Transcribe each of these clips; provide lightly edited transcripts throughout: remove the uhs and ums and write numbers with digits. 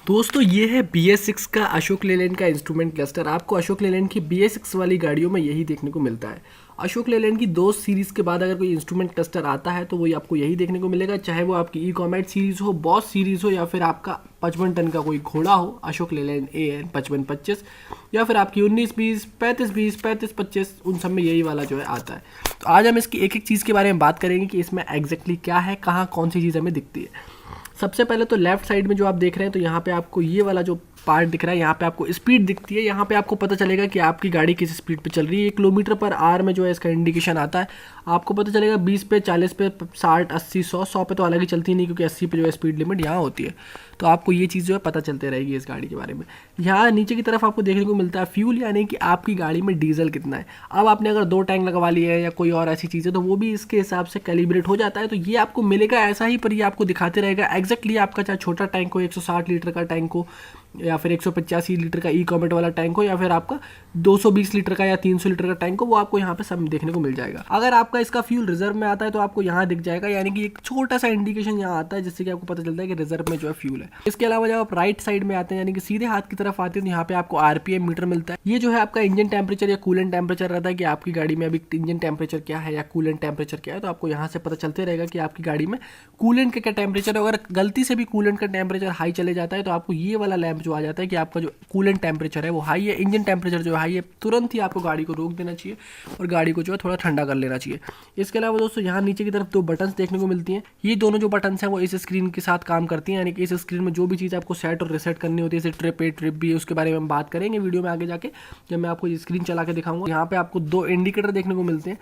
दोस्तों ये है BS6 का अशोक लेलैंड का इंस्ट्रूमेंट क्लस्टर। आपको अशोक लेलैंड की BS6 वाली गाड़ियों में यही देखने को मिलता है। अशोक लेलैंड की दो सीरीज़ के बाद अगर कोई इंस्ट्रूमेंट क्लस्टर आता है तो वो आपको यही देखने को मिलेगा, चाहे वो आपकी ई कॉमेट सीरीज़ हो, बॉस सीरीज़ हो, या फिर आपका 55 टन का कोई घोड़ा हो अशोक लेलैंड AN 5525, या फिर आपकी 1920, 3520, 3525, उन सब में यही वाला जो है आता है। तो आज हम इसकी एक एक चीज़ के बारे में बात करेंगे कि इसमें एग्जैक्टली क्या है, कहाँ कौन सी चीज़ हमें दिखती है। सबसे पहले तो लेफ्ट साइड में जो आप देख रहे हैं, तो यहाँ पे आपको ये वाला जो पार्ट दिख रहा है, यहाँ पे आपको स्पीड दिखती है। यहाँ पे आपको पता चलेगा कि आपकी गाड़ी किस स्पीड पे चल रही है। किलोमीटर/आवर में जो है इसका इंडिकेशन आता है। आपको पता चलेगा 20 पे, 40 पे, 60, 80, 100 पे तो अलग ही चलती नहीं, क्योंकि 80 पे जो है स्पीड लिमिट यहाँ होती है। तो आपको ये चीज़ जो है पता चलते रहेगी इस गाड़ी के बारे में। यहाँ नीचे की तरफ आपको देखने को मिलता है फ्यूल, यानी कि आपकी गाड़ी में डीजल कितना है। अब आपने अगर 2 टैंक लगवा लिए है या कोई और ऐसी चीज़ है तो वो भी इसके हिसाब से कैलिब्रेट हो जाता है। तो ये आपको मिलेगा ऐसा ही, पर ये आपको दिखाते रहेगा एग्जैक्टली आपका चाहे छोटा टैंक हो, 160 लीटर का टैंक हो, या फिर 185 लीटर का ई कॉमेट वाला टैंक हो, या फिर आपका 220 लीटर का या 300 लीटर का टैंक हो, वो आपको यहाँ पे सब देखने को मिल जाएगा। अगर आपका इसका फ्यूल रिजर्व में आता है तो आपको यहाँ दिख जाएगा, यानी कि एक छोटा सा इंडिकेशन यहाँ आता है जिससे कि आपको पता चलता है कि रिजर्व में जो है फ्यूल है। इसके अलावा जब आप राइट साइड में आते हैं, यानी कि सीधे हाथ की तरफ आते हैं, तो यहाँ पे आपको RPM मीटर मिलता है। ये जो है आपका इंजन टेम्परेचर या कूलेंट टेम्परेचर रहता है कि आपकी गाड़ी में अभी इंजन टेम्परेचर क्या है या कूलेंट टेम्परेचर क्या है। तो आपको यहाँ से पता चलते रहेगा कि आपकी गाड़ी में कूलेंट का क्या टेम्परेचर है। अगर गलती से भी कूलेंट का टेम्परेचर हाई चले जाता है तो आपको ये वाला लैंप जो आ जाता है कि आपका जो कूलेंट टेम्परेचर है वो हाई है, इंजन टेम्परेचर जो हाई है, तुरंत ही आपको गाड़ी को रोक देना चाहिए और गाड़ी को जो है थोड़ा ठंडा कर लेना चाहिए। इसके अलावा दोस्तों यहाँ नीचे की तरफ 2 बटन्स देखने को मिलती हैं। ये दोनों जो बटन्स हैं वो इस स्क्रीन के साथ काम करती हैं, यानी कि इस स्क्रीन में जो भी चीज़ आपको सेट और रिसेट करनी होती है, जैसे ट्रिप A, ट्रिप B, उसके बारे में हम बात करेंगे वीडियो में आगे जाके, जब मैं आपको ये स्क्रीन चला के दिखाऊंगा। यहाँ पे आपको 2 इंडिकेटर देखने को मिलते हैं।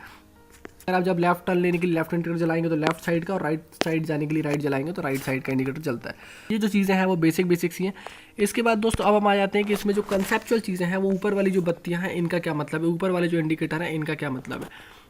अगर आप जब लेफ्ट टर्न लेने के लिए लेफ्ट इंडिकेटर जलाएंगे तो लेफ्ट साइड का, और राइट साइड जाने के लिए राइट जलाएंगे तो राइट साइड का इंडिकेटर जलता है। ये जो चीज़ें हैं वो बेसिक सी हैं। इसके बाद दोस्तों अब हम आ जाते हैं कि इसमें जो कंसेप्चुअल चीज़ें हैं, वो ऊपर वाली जो बत्तियां हैं इनका क्या मतलब है, ऊपर वाले जो इंडिकेटर हैं इनका क्या मतलब है।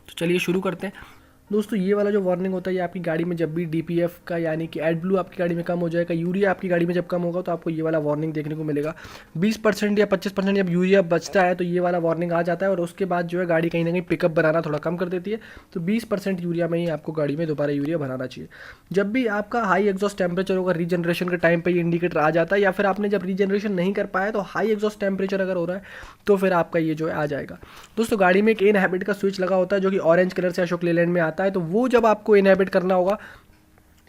तो चलिए शुरू करते हैं। दोस्तों ये वाला जो वार्निंग होता है, ये आपकी गाड़ी में जब भी DPF का यानी कि एड ब्लू आपकी गाड़ी में कम हो जाएगा, यूरिया आपकी गाड़ी में जब कम होगा तो आपको ये वाला वार्निंग देखने को मिलेगा। 20% या 25% जब यूरिया बचता है तो ये वाला वार्निंग आ जाता है, और उसके बाद जो है गाड़ी कहीं ना कहीं पिकअप बनाना थोड़ा कम कर देती है। तो 20% यूरिया में ही आपको गाड़ी में दोबारा यूरिया भराना चाहिए। जब भी आपका हाई एग्जॉस्ट टेम्परेचर होगा, रीजनरेशन के टाइम पर ये इंडिकेटर आ जाता है, या फिर आपने जब रीजनरेशन नहीं कर पाया तो हाई एग्जॉस्ट टेम्परेचर अगर हो रहा है तो फिर आपका ये जो है आ जाएगा। दोस्तों गाड़ी में एक इनहैबिट का स्विच लगा होता है जो कि ऑरेंज कलर से अशोक लेलैंड में आता है, तो वो जब आपको इनहैबिट करना होगा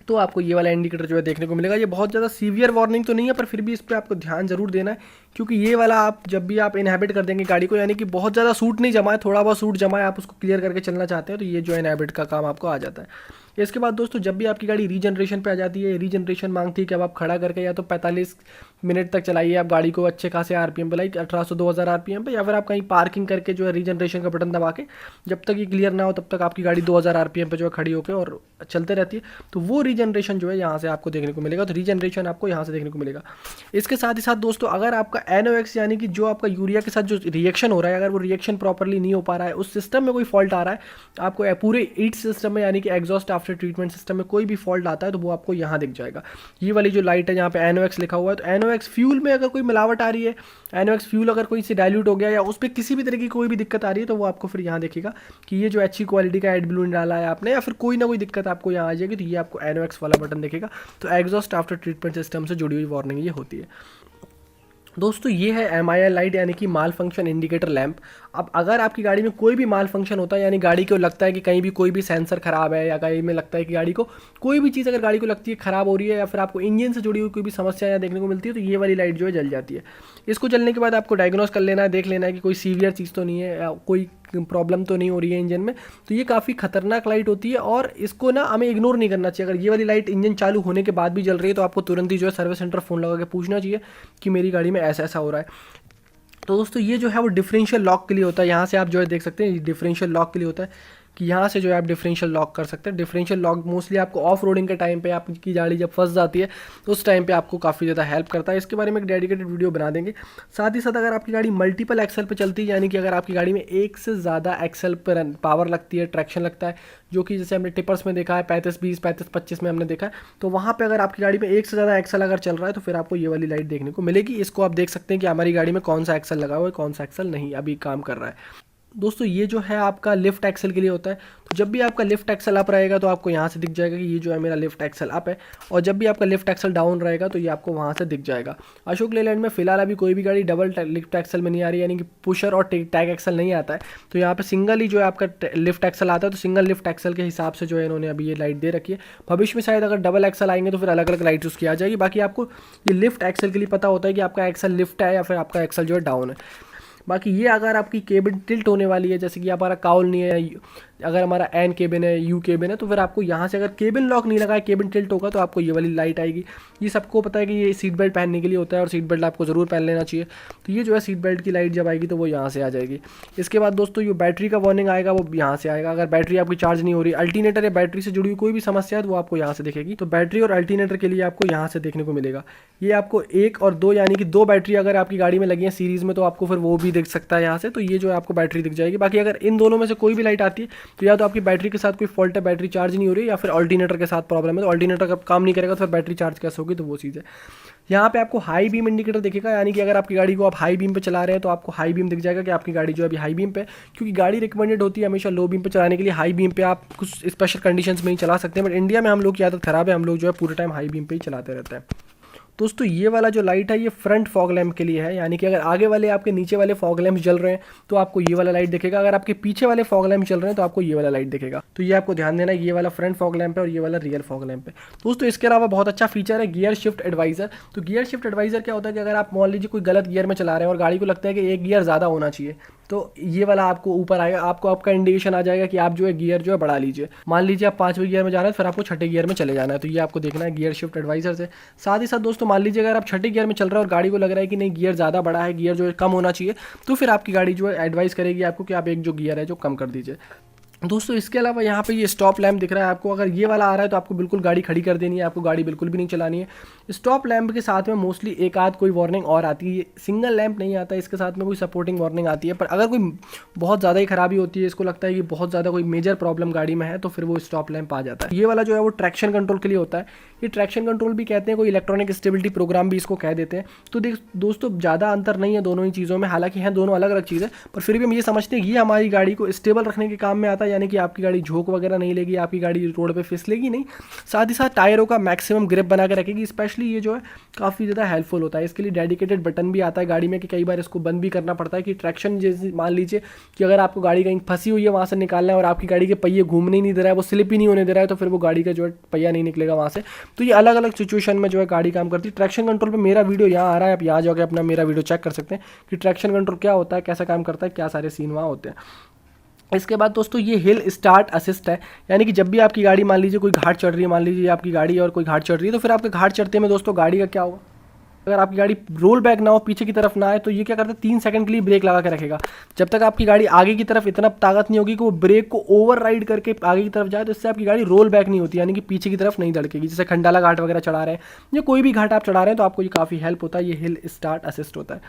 तो आपको ये वाला इंडिकेटर जो है देखने को मिलेगा। ये बहुत ज़्यादा सीवियर वार्निंग तो नहीं है, पर फिर भी इस पर आपको ध्यान जरूर देना है, क्योंकि ये वाला आप जब भी आप इनहैबिट कर देंगे गाड़ी को, यानी कि बहुत ज़्यादा सूट नहीं जमा है, थोड़ा बहुत सूट जमा है, आप उसको क्लियर करके चलना चाहते हैं, तो ये जो इनहैबिट का काम आपको आ जाता है। इसके बाद दोस्तों जब भी आपकी गाड़ी रीजनरेशन पे आ जाती है, रीजनरेशन मांगती है कि अब आप खड़ा करके या तो 45 मिनट तक चलाइए आप गाड़ी को अच्छे खासे RPM पे, लाइक 1800 2000 RPM पे, या फिर आप कहीं पार्किंग करके जो है रीजनरेशन का बटन दबा के जब तक ये क्लियर ना हो तब तक आपकी गाड़ी 2000 RPM पे जो है खड़ी होकर और चलते रहती है। तो वो रीजनरेशन जो है यहाँ से आपको देखने को मिलेगा। तो रीजनरेशन आपको यहाँ से देखने को मिलेगा। इसके साथ ही साथ दोस्तों अगर आपका NOx यानी कि जो आपका यूरिया के साथ जो रिएक्शन हो रहा है, अगर वो रिएक्शन प्रॉपरली नहीं हो पा रहा है, उस सिस्टम में कोई फॉल्ट आ रहा है, आपको पूरे ईट सिस्टम में यानी कि एग्जॉस्ट आफ्टर ट्रीटमेंट सिस्टम में कोई भी फॉल्ट आता है तो वो आपको यहाँ दिख जाएगा। ये वाली जो लाइट है यहाँ पे NOx लिखा हुआ है, तो NOx फ्यूल में अगर कोई मिलावट आ रही है, NOx फ्यूल अगर कोई से डाइल्यूट हो गया या उस पर किसी भी तरह की कोई भी दिक्कत आ रही है, तो वो आपको फिर यहाँ देखेगा कि ये जो अच्छी क्वालिटी का एड ब्लू डाला है आपने, या फिर कोई ना कोई दिक्कत आपको यहाँ आ जाएगी, तो ये आपको NOx वाला बटन दिखेगा। तो एग्जॉस्ट आफ्टर ट्रीटमेंट सिस्टम से जुड़ी हुई वार्निंग ये होती है। दोस्तों ये है MIL लाइट यानी कि माल फंक्शन इंडिकेटर लैंप। अब अगर आपकी गाड़ी में कोई भी माल फंक्शन होता है, यानी गाड़ी को लगता है कि कहीं भी कोई भी सेंसर खराब है, या कहीं में लगता है कि गाड़ी को कोई भी चीज़ अगर गाड़ी को लगती है खराब हो रही है, या फिर आपको इंजन से जुड़ी हुई कोई भी समस्या यहाँ देखने को मिलती है, तो ये वाली लाइट जो है जल जाती है। इसको जलने के बाद आपको डायग्नोस कर लेना है, देख लेना है कि कोई सीवियर चीज़ तो नहीं है, या कोई प्रॉब्लम तो नहीं हो रही है इंजन में। तो ये काफ़ी खतरनाक लाइट होती है और इसको ना हमें इग्नोर नहीं करना चाहिए। अगर ये वाली लाइट इंजन चालू होने के बाद भी जल रही है तो आपको तुरंत ही जो है सर्विस सेंटर फ़ोन लगा के पूछना चाहिए कि मेरी गाड़ी में ऐसा ऐसा हो रहा है। तो दोस्तों ये जो है वो डिफरेंशियल लॉक के लिए होता है। यहाँ से आप जो है देख सकते हैं डिफरेंशियल लॉक के लिए होता है कि यहाँ से जो है आप डिफरेंशियल लॉक कर सकते हैं। डिफरेंशियल लॉक मोस्टली आपको ऑफ रोडिंग के टाइम पे आपकी गाड़ी जब फंस जाती है तो उस टाइम पे आपको काफ़ी ज़्यादा हेल्प करता है। इसके बारे में एक डेडिकेटेड वीडियो बना देंगे। साथ ही साथ अगर आपकी गाड़ी मल्टीपल एक्सेल पे चलती है, यानी कि अगर आपकी गाड़ी में एक से ज़्यादा एक्सेल पर पावर लगती है, ट्रैक्शन लगता है, जो कि जैसे हमने टिपर्स में देखा है 35-20, 35-25 में हमने देखा है, तो वहाँ पर अगर आपकी गाड़ी में एक से ज़्यादा एक्सेल अगर चल रहा है तो फिर आपको ये वाली लाइट देखने को मिलेगी। इसको आप देख सकते हैं कि हमारी गाड़ी में कौन सा एक्सेल लगा हुआ है, कौन सा एक्सेल नहीं अभी काम कर रहा है। दोस्तों ये जो है आपका लिफ्ट एक्सल के लिए होता है। तो जब भी आपका लिफ्ट एक्सल अप रहेगा तो आपको यहाँ से दिख जाएगा कि ये जो है मेरा लिफ्ट एक्सल अप है, और जब भी आपका लिफ्ट एक्सल डाउन रहेगा तो ये आपको वहाँ से दिख जाएगा। अशोक लेलैंड में फिलहाल अभी कोई भी गाड़ी डबल लिफ्ट एक्सल में नहीं आ रही, यानी कि पुशर और टैग एक्सल नहीं आता है। तो यहाँ पे सिंगल ही जो है आपका लिफ्ट एक्सल आता है। तो सिंगल लिफ्ट एक्सल के हिसाब से जो है इन्होंने अभी ये लाइट दे रखी है। भविष्य में शायद अगर डबल एक्सल आएंगे तो फिर अलग अलग लाइट उसकी आ जाएगी। बाकी आपको ये लिफ्ट एक्सल के लिए पता होता है कि आपका एक्सल लिफ्ट है या फिर आपका एक्सल जो है डाउन है। बाकी ये अगर आपकी केबिन टिल्ट होने वाली है, जैसे कि हमारा काउल नहीं है, अगर हमारा एन केबिन है, यू केबिन है, तो फिर आपको यहाँ से अगर केबिन लॉक नहीं लगा है, केबिन टिल्ट होगा तो आपको ये वाली लाइट आएगी। ये सबको पता है कि ये सीट बेल्ट पहनने के लिए होता है और सीट बेल्ट आपको ज़रूर पहन लेना चाहिए। तो ये जो है सीट बेल्ट की लाइट जब आएगी तो वो यहाँ से आ जाएगी। इसके बाद दोस्तों ये बैटरी का वार्निंग आएगा, वो यहाँ से आएगा। अगर बैटरी आपकी चार्ज नहीं हो रही, अल्टरनेटर या बैटरी से जुड़ी हुई कोई भी समस्या है तो वो आपको यहाँ से दिखेगी। तो बैटरी और अल्टरनेटर के लिए आपको यहाँ से देखने को मिलेगा। ये आपको 1 और 2 यानी कि 2 बैटरी अगर आपकी गाड़ी में लगी है सीरीज़ में तो आपको फिर वो भी दिख सकता है यहाँ से। तो ये जो है आपको बैटरी दिख जाएगी। बाकी अगर इन दोनों में से कोई भी लाइट आती है तो या तो आपकी बैटरी के साथ कोई फॉल्ट है, बैटरी चार्ज नहीं हो रही, या फिर अल्टरनेटर के साथ प्रॉब्लम है। तो अल्टरनेटर का काम नहीं करेगा तो फिर बैटरी चार्ज कैसे होगी, तो वो चीज़ है। यहाँ पे आपको हाई बीम इंडिकेटर दिखेगा, यानी कि अगर आपकी गाड़ी को आप हाई बीम पे चला रहे हैं तो आपको हाई बीम दिख जाएगा कि आपकी गाड़ी जो है अभी हाई बीम पे, क्योंकि गाड़ी रिकमेंडेड होती है हमेशा लो बीम पे चलाने के लिए। हाई बीम पे आप कुछ स्पेशल कंडीशंस में ही चला सकते हैं, बट इंडिया में हम लोग की आदत खराब है, हम लोग जो है पूरे टाइम हाई बीम पे ही चलाते रहते हैं। दोस्तों ये वाला जो लाइट है ये फ्रंट फॉग लैम्प के लिए है, यानी कि अगर आगे वाले आपके नीचे वाले फॉग लैम्प जल रहे हैं तो आपको ये वाला लाइट दिखेगा। अगर आपके पीछे वाले फॉग लैम्प चल रहे हैं तो आपको ये वाला लाइट दिखेगा। तो ये आपको ध्यान देना है, ये वाला फ्रंट फॉग लैम्प है और ये वाला रियर फॉग लैम्प है। दोस्तों इसके अलावा बहुत अच्छा फीचर है गियर शिफ्ट एडवाइजर। तो गियर शिफ्ट एडवाइजर क्या होता है कि अगर आप मान लीजिए कोई गलत गियर में चला रहे हैं और गाड़ी को लगता है कि एक गियर ज़्यादा होना चाहिए, तो ये वाला आपको ऊपर आएगा, आपको आपका इंडिकेशन आ जाएगा कि आप जो है गियर जो है बढ़ा लीजिए। मान लीजिए आप 5वें गियर में जा रहे हैं, फिर आपको 6ठे गियर में चले जाना है। तो ये आपको देखना है गियर शिफ्ट एडवाइजर से। साथ ही साथ दोस्तों मान लीजिए अगर आप 6ठे गियर में चल रहे हैं और गाड़ी को लग रहा है कि नहीं गियर ज़्यादा बड़ा है, गियर जो है कम होना चाहिए, तो फिर आपकी गाड़ी जो है एडवाइस करेगी आपको कि आप एक जो गियर है जो कम कर दीजिए। दोस्तों इसके अलावा यहाँ पे ये स्टॉप लैम्प दिख रहा है आपको, अगर ये वाला आ रहा है तो आपको बिल्कुल गाड़ी खड़ी कर देनी है, आपको गाड़ी बिल्कुल भी नहीं चलानी है। स्टॉप लैम्प के साथ में मोस्टली एक आध कोई वार्निंग और आती है, ये सिंगल लैम्प नहीं आता है, इसके साथ में कोई सपोर्टिंग वार्निंग आती है। पर अगर कोई बहुत ज़्यादा ही खराबी होती है, इसको लगता है कि बहुत ज़्यादा कोई मेजर प्रॉब्लम गाड़ी में है, तो फिर वो स्टॉप लैम्प आ जाता है। ये वाला जो है वो ट्रैक्शन कंट्रोल के लिए होता है। ये ट्रैक्शन कंट्रोल भी कहते हैं, कोई इलेक्ट्रॉनिक स्टेबिलिटी प्रोग्राम भी इसको कह देते हैं। तो दोस्तों ज़्यादा अंतर नहीं है दोनों ही चीज़ों में, हालांकि हैं दोनों अलग अलग चीज़ें, पर फिर भी हम ये समझते हैं ये हमारी गाड़ी को स्टेबल रखने के काम में आता है, यानी कि आपकी गाड़ी झोंक वगैरह नहीं लेगी, आपकी गाड़ी रोड पे फिसलेगी नहीं। साथ ही साथ टायरों का मैक्सिमम ग्रिप बना के रखेगी। स्पेशली ये जो है काफ़ी ज़्यादा हेल्पफुल होता है। इसके लिए डेडिकेटेड बटन भी आता है गाड़ी में कि कई बार इसको बंद भी करना पड़ता है कि ट्रैक्शन, जैसे मान लीजिए कि अगर आपको गाड़ी कहीं फंसी हुई है वहाँ से निकालना है और आपकी गाड़ी के पहिए घूमने नहीं दे रहा है, वो स्लिप ही नहीं होने दे रहा है, तो फिर वो गाड़ी का जो है पहिया नहीं निकलेगा वहाँ से। तो ये अलग अलग सिचुएशन में जो है गाड़ी काम करती है। ट्रैक्शन कंट्रोल पर मेरा वीडियो यहाँ आ रहा है, आप यहाँ जाकर अपना मेरा वीडियो चेक कर सकते हैं कि ट्रैक्शन कंट्रोल क्या होता है, कैसा काम करता है, क्या सारे सीन वहाँ होते हैं। इसके बाद दोस्तों ये हिल स्टार्ट असिस्ट है, यानी कि जब भी आपकी गाड़ी मान लीजिए कोई घाट चढ़ रही है, मान लीजिए आपकी गाड़ी और कोई घाट चढ़ रही है, तो फिर आपके घाट चढ़ते में दोस्तों गाड़ी का क्या होगा, अगर आपकी गाड़ी रोल बैक ना हो, पीछे की तरफ ना आए, तो ये क्या करता है 3 सेकंड के लिए ब्रेक लगा के रखेगा। जब तक आपकी गाड़ी आगे की तरफ इतना ताकत नहीं होगी कि वो ब्रेक को ओवर राइड करके आगे की तरफ जाए, तो इससे आपकी गाड़ी रोल बैक नहीं होती, यानी कि पीछे की तरफ नहीं धड़केगी। जैसे खंडाला घाट वगैरह चढ़ा रहे हैं या कोई भी घाट आप चढ़ा रहे हैं तो आपको ये काफ़ी हेल्प होता है, ये हिल स्टार्ट असिस्ट होता है।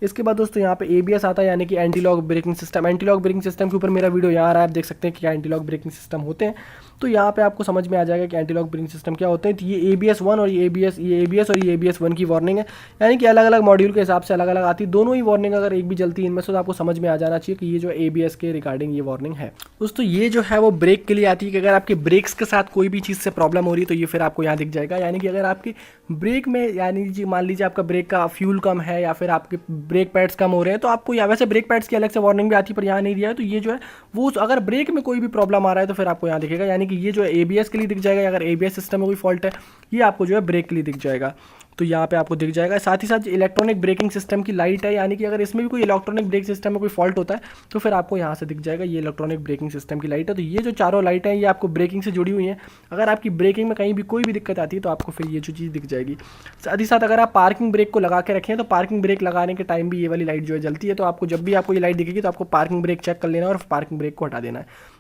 इसके बाद दोस्तों यहाँ पे ABS आता है, यानी कि anti lock braking system. Anti lock braking system के ऊपर मेरा वीडियो यहाँ आ रहा है, आप देख सकते हैं कि एंटी लॉक ब्रेकिंग सिस्टम होते हैं। तो यहाँ पे आपको समझ में आ जाएगा कि एंटी लॉक ब्रेकिंग सिस्टम क्या होते हैं। तो ये ABS 1 और ये ABS और ये ABS 1 की वार्निंग है, यानी कि अलग अलग मॉड्यूल के हिसाब से अलग अलग आती है। दोनों ही वार्निंग अगर एक भी जलती है इनमें से तो आपको समझ में आ जाना चाहिए कि ये जो ABS के रिगार्डिंग ये वार्निंग है। दोस्तों ये जो है वो ब्रेक के लिए आती है कि अगर आपके ब्रेक्स के साथ कोई भी चीज़ से प्रॉब्लम हो रही है तो ये फिर आपको यहाँ दिख जाएगा। यानी कि अगर आपकी ब्रेक में, यानी कि मान लीजिए आपका ब्रेक का फ्यूल कम है या फिर आपके ब्रेक पैड्स कम हो रहे हैं, तो आपको या वैसे ब्रेक पैड्स की अलग से वार्निंग भी आती है पर यहाँ नहीं दिया है। तो ये जो है वो अगर ब्रेक में कोई भी प्रॉब्लम आ रहा है तो फिर आपको यहाँ दिखेगा, यानी कि ये जो है ABS के लिए दिख जाएगा। अगर ABS सिस्टम में कोई फॉल्ट है ये आपको जो है ब्रेक के लिए दिख जाएगा, तो यहाँ पे आपको दिख जाएगा। साथ ही साथ इलेक्ट्रॉनिक ब्रेकिंग सिस्टम की लाइट है, यानी कि अगर इसमें भी कोई इलेक्ट्रॉनिक ब्रेक सिस्टम में कोई फॉल्ट होता है तो फिर आपको यहाँ से दिख जाएगा, ये इलेक्ट्रॉनिक ब्रेकिंग सिस्टम की लाइट है। तो ये जो चारों लाइटें हैं ये आपको ब्रेकिंग से जुड़ी हुई हैं। अगर आपकी ब्रेकिंग में कहीं भी कोई भी दिक्कत आती है तो आपको फिर ये जो चीज़ दिख जाएगी। साथ ही साथ अगर आप पार्किंग ब्रेक को लगा के रखें तो पार्किंग ब्रेक लगाने के टाइम भी ये वाली लाइट जो है जलती है। तो आपको जब भी आपको ये लाइट दिखेगी तो आपको पार्किंग ब्रेक चेक कर लेना और पार्किंग ब्रेक को हटा देना है।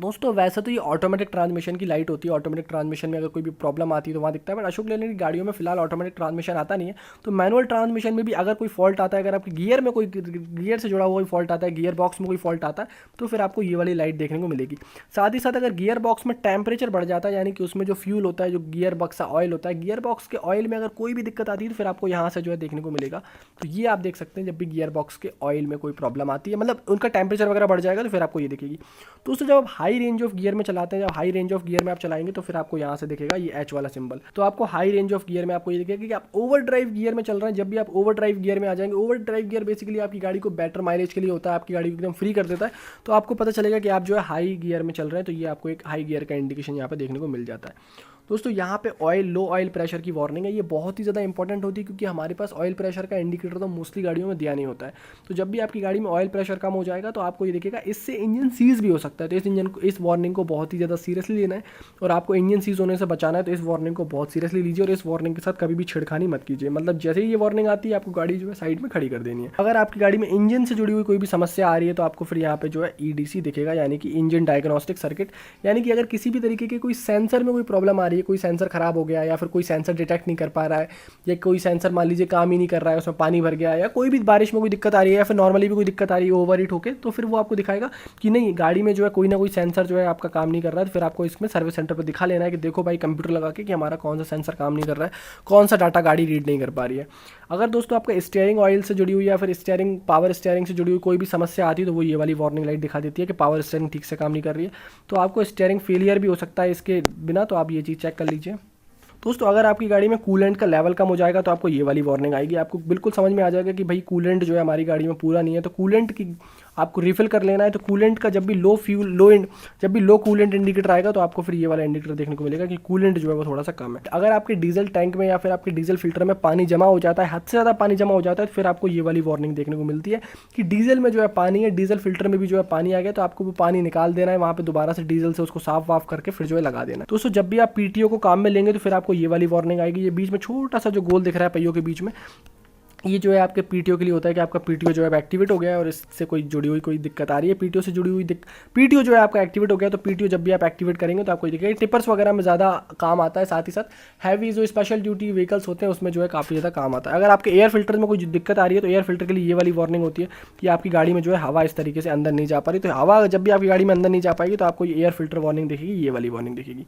दोस्तों वैसे तो ये ऑटोमेटिक ट्रांसमिशन की लाइट होती है, ऑटोमेटिक ट्रांसमिशन में अगर कोई भी प्रॉब्लम आती है तो वहाँ दिखता है, बट अशोक लेलैंड की गाड़ियों में फिलहाल ऑटोमेटिक ट्रांसमिशन आता नहीं है। तो मैनुअल ट्रांसमिशन में भी अगर कोई फॉल्ट आता है, अगर आपके गियर में कोई गियर से जुड़ा हुआ कोई फॉल्ट आता है, गियर बॉक्स में कोई फॉल्ट आता है, तो फिर आपको ये वाली लाइट देखने को मिलेगी। साथ ही साथ अगर गियर बॉक्स में टेम्परेचर बढ़ जाता है, यानी कि उसमें जो फ्यूल होता है, जो गियर बॉक्स का ऑयल होता है, गियर बॉक्स के ऑयल में अगर कोई भी दिक्कत आती है तो फिर आपको यहाँ से जो है देखने को मिलेगा। तो ये आप देख सकते हैं जब भी गियर बॉक्स के ऑयल में कोई प्रॉब्लम आती है, मतलब उनका टेम्परेचर वगैरह बढ़ जाएगा तो फिर आपको ये दिखेगी। दोस्तों जब आप हाई रेंज ऑफ गियर में चलाते हैं, जब हाई रेंज ऑफ गियर में आप चलाएंगे तो फिर आपको यहाँ से दिखेगा ये एच वाला सिंबल। तो आपको हाई रेंज ऑफ गियर में आपको ये दिखेगा कि आप ओवर ड्राइव गियर में चल रहे हैं। जब भी आप ओवर ड्राइव गियर में आ जाएंगे, ओवर ड्राइव गियर बेसिकली आपकी गाड़ी को बेटर माइलेज के लिए होता है, आपकी गाड़ी को एकदम फ्री कर देता है। तो आपको पता चलेगा कि आप जो है हाई गियर में चल रहे हैं, तो ये आपको एक हाई गियर का इंडिकेशन यहाँ पे देखने को मिल जाता है। दोस्तों यहाँ पे ऑयल लो ऑयल प्रेशर की वार्निंग है, ये बहुत ही ज़्यादा इंपॉर्टेंट होती है क्योंकि हमारे पास ऑयल प्रेशर का इंडिकेटर तो मोस्टली गाड़ियों में दिया नहीं होता है। तो जब भी आपकी गाड़ी में ऑयल प्रेशर कम हो जाएगा तो आपको ये दिखेगा, इससे इंजन सीज भी हो सकता है। तो इस वार्निंग को बहुत ही ज़्यादा सीरियसली लेना है और आपको इंजन सीज होने से बचाना है। तो इस वार्निंग को बहुत सीरियसली लीजिए और इस वार्निंग के साथ कभी भी छिड़खानी मत कीजिए। मतलब जैसे ही ये वार्निंग आती है आपको गाड़ी जो है साइड में खड़ी कर देनी है। अगर आपकी गाड़ी में इंजन से जुड़ी हुई कोई भी समस्या आ रही है तो आपको फिर यहाँ पे जो है EDC दिखेगा, यानी कि इंजन डायग्नोस्टिक सर्किट। यानी कि अगर किसी भी तरीके के कोई सेंसर में कोई प्रॉब्लम आ रही है, कोई सेंसर खराब हो गया या फिर कोई सेंसर डिटेक्ट नहीं कर पा रहा है, या कोई सेंसर मान लीजिए काम ही नहीं कर रहा है, उसमें पानी भर गया, या कोई भी बारिश में कोई दिक्कत आ रही है, या फिर नॉर्मली भी कोई दिक्कत आ रही है ओवर हीट होकर, तो फिर वो आपको दिखाएगा कि नहीं गाड़ी में जो है कोई ना कोई सेंसर जो है आपका काम नहीं कर रहा है। तो फिर आपको इसमें सर्विस सेंटर पर दिखा लेना है कि देखो भाई कंप्यूटर लगा के कि हमारा कौन सा सेंसर काम नहीं कर रहा है, कौन सा डाटा गाड़ी रीड नहीं कर पा रही है। अगर दोस्तों आपका स्टीयरिंग ऑयल से जुड़ी हुई या फिर स्टीयरिंग पावर स्टीयरिंग से जुड़ी हुई कोई भी समस्या आती है तो वो ये वाली वार्निंग लाइट दिखा देती है कि पावर स्टीयरिंग ठीक से काम नहीं कर रही है। तो आपको स्टीयरिंग फेलियर भी हो सकता है इसके बिना, तो आप ये चीज़ चेक कर लीजिए। दोस्तों अगर आपकी गाड़ी में कूलेंट का लेवल कम हो जाएगा तो आपको ये वाली वार्निंग आएगी। आपको बिल्कुल समझ में आ जाएगा कि भाई कूलेंट जो है हमारी गाड़ी में पूरा नहीं है, तो कूलेंट की आपको रिफिल कर लेना है। तो कूलेंट का जब भी जब भी लो कूलेंट इंडिकेटर आएगा तो आपको फिर ये वाला इंडिकेटर देखने को मिलेगा कि कूलेंट जो है वो थोड़ा सा कम है। अगर आपके डीजल टैंक में या फिर आपके डीजल फिल्टर में पानी जमा हो जाता है, हद से ज़्यादा पानी जमा हो जाता है, तो फिर आपको ये वाली वार्निंग देखने को मिलती है कि डीजल में जो है पानी है, डीजल फिल्टर में भी जो है पानी आ गया, तो आपको वो पानी निकाल देना है, वहाँ पे दोबारा से डीजल से उसको साफ वाफ करके फिर जो है लगा देना है। दोस्तों जब भी आप PTO को काम में लेंगे तो फिर आपको ये वाली वार्निंग आएगी। ये बीच में छोटा सा जो गोल दिख रहा है पहियों के बीच में, ये जो है आपके PTO के लिए होता है कि आपका PTO जो है एक्टिवेट हो गया है और इससे कोई जुड़ी हुई कोई दिक्कत आ रही है, PTO से जुड़ी हुई PTO जो है आपका एक्टिवेट हो गया। तो PTO जब भी आप एक्टिवेट करेंगे तो आपको दिखेगा। टिपर्स वगैरह में ज़्यादा काम आता है, साथ ही साथ हैवी जो स्पेशल ड्यूटी व्हीकल्स होते हैं उसमें जो है काफ़ी ज़्यादा काम आता है। अगर आपके एयर फिल्टर में कोई दिक्कत आ रही है तो एयर फिल्टर के लिए ये वाली वार्निंग होती है कि आपकी गाड़ी में जो है हवा इस तरीके से अंदर नहीं जा पा रही। तो हवा जब भी आपकी गाड़ी में अंदर नहीं जा पाएगी तो आपको ये एयर फिल्टर वार्निंग दिखेगी, ये वाली वार्निंग दिखेगी।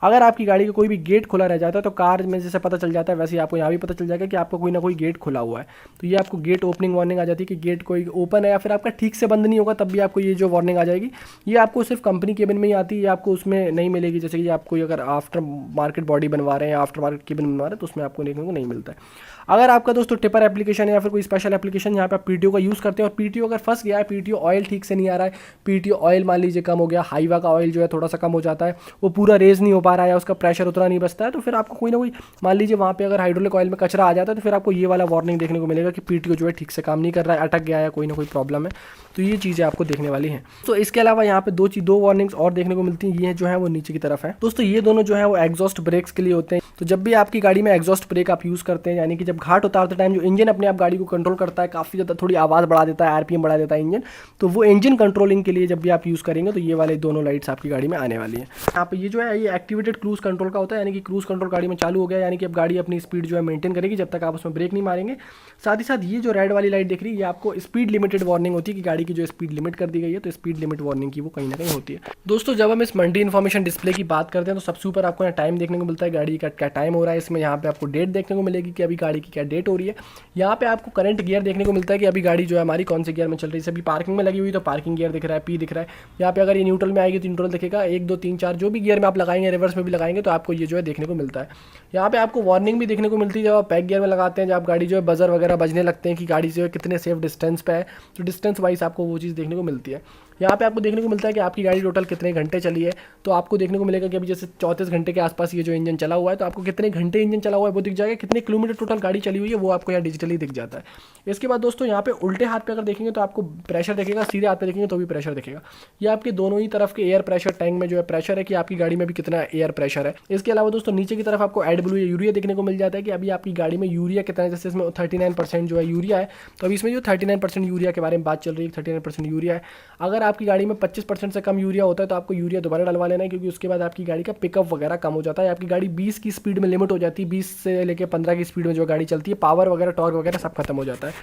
अगर आपकी गाड़ी का कोई भी गेट खुला रह जाता है तो कार में जैसे पता चल जाता है वैसे ही आपको यहाँ भी पता चल जाएगा कि आपका कोई ना कोई गेट खुला हुआ है। तो ये आपको गेट ओपनिंग वार्निंग आ जाती है कि गेट कोई ओपन है या फिर आपका ठीक से बंद नहीं होगा, तब भी आपको ये जो वार्निंग आ जाएगी। ये आपको सिर्फ कंपनी केबिन में ही आती है, ये आपको उसमें नहीं मिलेगी। जैसे कि आप कोई अगर आफ्टर मार्केट बॉडी बनवा रहे हैं या आफ्टर मार्केट केबिन बनवा रहे हैं तो उसमें आपको देखने को नहीं मिलता है। अगर आपका दोस्तों टिपर एप्लीकेशन है या फिर कोई स्पेशल एप्लीकेशन यहाँ पे आप PTO का यूज़ करते हैं और PTO अगर फंस गया है, PTO ऑयल ठीक से नहीं आ रहा है, PTO ऑयल मान लीजिए कम हो गया, हाईवा का ऑयल जो है थोड़ा सा कम हो जाता है, वो पूरा रेज नहीं हो पा रहा है, उसका प्रेशर उतना नहीं बचता है, तो फिर आपको कोई ना कोई मान लीजिए वहाँ पे अगर हाइड्रोलिक ऑयल में कचरा आ जाता है तो फिर आपको ये वाला वार्निंग देखने को मिलेगा कि PTO जो है ठीक से काम नहीं कर रहा है, अटक गया है, कोई ना कोई प्रॉब्लम है। तो ये चीज़ें आपको देखने वाली हैं। तो इसके अलावा यहाँ पे दो वार्निंग्स और देखने को मिलती हैं। ये जो है वो नीचे की तरफ है। दोस्तों ये दोनों जो है वो एग्जॉस्ट ब्रेक्स के लिए होते हैं। तो जब भी आपकी गाड़ी में एग्जॉस्ट ब्रेक आप यूज़ करते हैं, यानी कि जब घाट उतारते टाइम जो इंजन अपने आप गाड़ी को कंट्रोल करता है, काफ़ी ज़्यादा थोड़ी आवाज़ बढ़ा देता है, RPM बढ़ा देता है इंजन, तो वो इंजन कंट्रोलिंग के लिए जब भी आप यूज़ करेंगे तो ये वाले दोनों लाइट्स आपकी गाड़ी में आने वाली है। यहाँ पे ये जो है ये एक्टिवेटेड क्रूज कंट्रोल का होता है, यानी कि क्रूज कंट्रोल गाड़ी में चालू हो गया, यानी कि अब गाड़ी अपनी स्पीड जो है मेंटेन करेगी जब तक आप उसमें ब्रेक नहीं मारेंगे। साथ ही साथ ये जो रेड वाली लाइट दिख रही है ये आपको स्पीड लिमिटेड वार्निंग होती है कि गाड़ी की जो स्पीड लिमिट कर दी गई है, तो स्पीड लिमिट वार्निंग की वो कहीं ना कहीं होती है। दोस्तों जब हम इस मंडी इन्फॉर्मेशन डिस्प्ले की बात करते हैं तो सबसे ऊपर आपको यहाँ टाइम देखने को मिलता है, गाड़ी का क्या टाइम हो रहा है। इसमें यहाँ पे आपको डेट देखने को मिलेगी कि अभी गाड़ी की क्या डेट हो रही है। यहाँ पे आपको करंट गियर देखने को मिलता है कि अभी गाड़ी जो है हमारी कौन से गियर में चल रही है। अभी पार्किंग में लगी हुई तो पार्किंग गियर दिख रहा है, P दिख रहा है। यहाँ पे अगर ये न्यूट्रल में आएगी तो न्यूट्रल दिखेगा, 1 2 3 4 जो भी गियर में आप लगाएंगे, रिवर्स में भी लगाएंगे तो आपको ये जो है देखने को मिलता है। यहाँ पे आपको वार्निंग भी देखने को मिलती है जब आप बैक गियर में लगाते हैं, जब आप गाड़ी जो है बजर वगैरह बजने लगते हैं कि गाड़ी जो है कितने सेफ डिस्टेंस पे है, तो डिस्टेंस वाइज आपको वो चीज़ देखने को मिलती है। यहाँ पे आपको देखने को मिलता है कि आपकी गाड़ी टोटल कितने घंटे चली है, तो आपको देखने को मिलेगा कि अभी जैसे 34 घंटे के आसपास ये जो इंजन चला हुआ है, तो आपको कितने घंटे इंजन चला हुआ है वो दिख जाएगा, कितने किलोमीटर टोटल गाड़ी चली हुई है वो आपको यहाँ डिजिटली दिख जाता है। इसके बाद दोस्तों यहाँ पे उल्टे हाथ पे अगर देखेंगे तो आपको प्रेशर दिखेगा, सीधे हाथ पे देखेंगे तो भी प्रेशर दिखेगा। ये आपके दोनों ही तरफ के एयर प्रेशर टैंक में जो है प्रेशर है कि आपकी गाड़ी में भी कितना एयर प्रेशर है। इसके अलावा दोस्तों नीचे की तरफ आपको एडब्ल्यू या यूरिया देखने को मिल जाता है कि अभी आपकी गाड़ी में यूरिया कितना है। जैसे इसमें 39% जो है यूरिया है, तो अभी इसमें जो 39% यूरिया के बारे में बात चल रही है, 39% यूरिया है। अगर अगर आपकी गाड़ी में 25% से कम यूरिया होता है तो आपको यूरिया दोबारा डलवा लेना है, क्योंकि उसके बाद आपकी गाड़ी का पिकअप वगैरह कम हो जाता है। आपकी गाड़ी 20 की स्पीड में लिमिट हो जाती है, 20 से लेकर 15 की स्पीड में जो गाड़ी चलती है, पावर वगैरह टॉर्क वगैरह सब खत्म हो जाता है,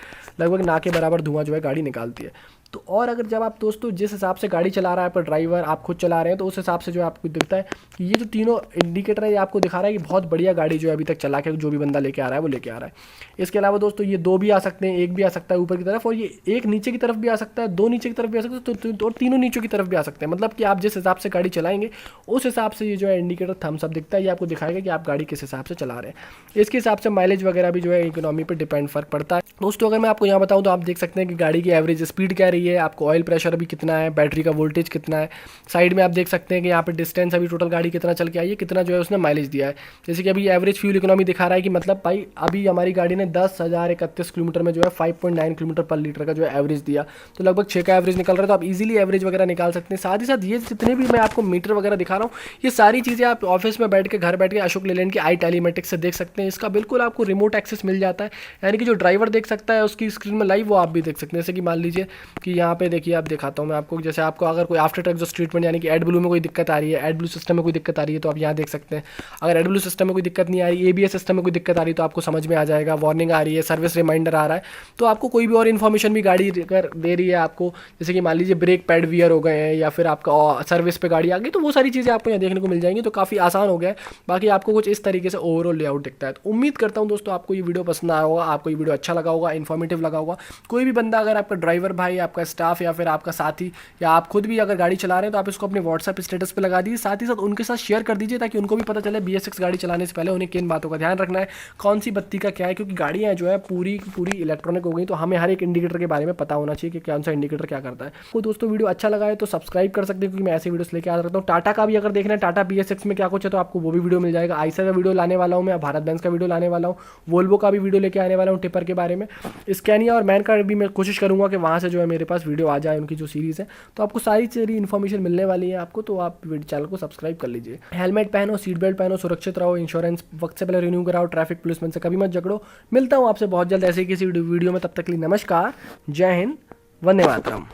लगभग ना के बराबर धुआं जो है गाड़ी निकालती है। तो और अगर जब आप दोस्तों जिस हिसाब से गाड़ी चला रहा है आपका ड्राइवर, आप खुद चला रहे हैं, तो उस हिसाब से जो है आपको दिखता है कि ये जो तीनों इंडिकेटर है ये आपको दिखा रहा है कि बहुत बढ़िया गाड़ी जो है अभी तक चला के जो भी बंदा लेके आ रहा है वो लेके आ रहा है। इसके अलावा दोस्तों ये 2 भी आ सकते हैं, 1 भी आ सकता है ऊपर की तरफ, और ये 1 नीचे की तरफ भी आ सकता है, 2 नीचे की तरफ भी आ सकता है, और तीनों नीचे की तरफ भी आ सकते हैं। मतलब कि आप जिस हिसाब से गाड़ी चलाएंगे उस हिसाब से ये जो है इंडिकेटर थम्स अप दिखता है, ये आपको दिखाएगा कि आप गाड़ी किस हिसाब से चला रहे हैं। इसके हिसाब से माइलेज वगैरह भी जो है इकोनॉमी पर डिपेंड फर्क पड़ता है। दोस्तों अगर मैं आपको यहाँ बताऊँ तो आप देख सकते हैं कि गाड़ी की एवरेज स्पीड क्या रही है, आपको ऑयल प्रेशर अभी कितना है, बैटरी का वोल्टेज कितना है। साइड में आप देख सकते हैं कि यहाँ पे डिस्टेंस अभी टोटल गाड़ी कितना चल के आई है, कितना जो है उसने माइलेज दिया है। जैसे कि अभी एवरेज फ्यूल इकोनॉमी दिखा रहा है कि मतलब भाई अभी हमारी गाड़ी ने 10,031 किलोमीटर में जो है 5.9 किलोमीटर पर लीटर का जो है एवरेज दिया, तो लगभग 6 का एवरेज निकल रहा है। तो आप इजीली एवरेज वगैरह निकाल सकते हैं। साथ ही साथ ये जितने भी मैं आपको मीटर वगैरह दिखा रहा हूँ, ये सारी चीज़ें आप ऑफिस में बैठ के घर बैठ के अशोक लेलैंड की आई टेलीमेटिक्स से देख सकते हैं। इसका बिल्कुल आपको रिमोट एक्सेस मिल जाता है, यानी कि जो ड्राइवर देख सकता है उसकी स्क्रीन में लाइव वो आप भी देख सकते हैं। जैसे कि मान लीजिए कि यहाँ पे देखिए, आप दिखाता हूँ मैं आपको, जैसे आपको अगर कोई आफ्टर ट्रैक्स ट्रीटमेंट यानी कि एडब्लू में कोई दिक्कत आ रही है, एडब्लू सिस्टम में कोई दिक्कत आ रही है, तो आप यहाँ देख सकते हैं। अगर एडब्लू सिस्टम में कोई दिक्कत नहीं आ रही, एबीएस सिस्टम में कोई दिक्कत आ रही है, तो आपको समझ में आ जाएगा। वार्निंग आ रही है, सर्विस रिमाइंडर आ रहा है, तो आपको कोई भी और इन्फॉर्मेशन भी गाड़ी अगर दे रही है आपको, जैसे कि मान लीजिए ब्रेक पैड वियर हो गए हैं या फिर आपका सर्विस पे गाड़ी आ गई, तो वो सारी चीज़ें आपको यहाँ देखने को मिल जाएंगी। तो काफ़ी आसान हो गया है। बाकी आपको कुछ इस तरीके से ओवरऑल लेआउट दिखता है। तो उम्मीद करता हूँ दोस्तों आपको ये वीडियो पसंद आया होगा, आपको ये वीडियो अच्छा लगा होगा, इन्फॉर्मेटिव लगा होगा। कोई भी बंदा अगर आपका ड्राइवर भाई, आपका स्टाफ या फिर आपका साथी या आप खुद भी अगर गाड़ी चला रहे हैं तो आप इसको अपने व्हाट्सएप स्टेटस पे लगा दीजिए। साथ ही साथ उनके साथ शेयर कर दीजिए ताकि उनको भी पता चले BS6 गाड़ी चलाने से पहले उन्हें किन बातों का ध्यान रखना है, कौन सी बत्ती का क्या है, क्योंकि गाड़ियाँ जो है पूरी इलेक्ट्रॉनिक हो गई, तो हमें हर एक इंडिकेटर के बारे में पता होना चाहिए कि कौन सा इंडिकेटर क्या करता है। तो दोस्तों वीडियो अच्छा लगा है तो सब्सक्राइब कर सकते हैं, क्योंकि मैं ऐसे वीडियोस लेके आ सकता हूँ। टाटा का भी अगर देखना है, टाटा BS6 में क्या कुछ है, तो आपको वो भी वीडियो मिल जाएगा। आइसर का वीडियो लाने वाला हूँ मैं, भारत बेंज का वीडियो लाने वाला हूँ, वोल्वो का भी वीडियो लेके आने वाला हूँ टिपर के बारे में। स्कैनिया और मैन का भी मैं कोशिश करूँगा कि वहाँ से जो है मेरे पास वीडियो आ जाए, उनकी जो सीरीज़ है, तो आपको सारी इन्फॉर्मेशन मिलने वाली है आपको। तो आप चैनल को सब्सक्राइब कर लीजिए। हेलमेट पहनो, सीट बेल्ट पहनो, सुरक्षित रहो, इंश्योरेंस वक्त से पहले रिन्यू कराओ, ट्रैफिक पुलिसमैन से कभी मत झगड़ो। मिलता हूँ आपसे बहुत जल्द ऐसे ही किसी वीडियो में, तब तक के लिए नमस्कार, जय हिंद, वंदे मातरम।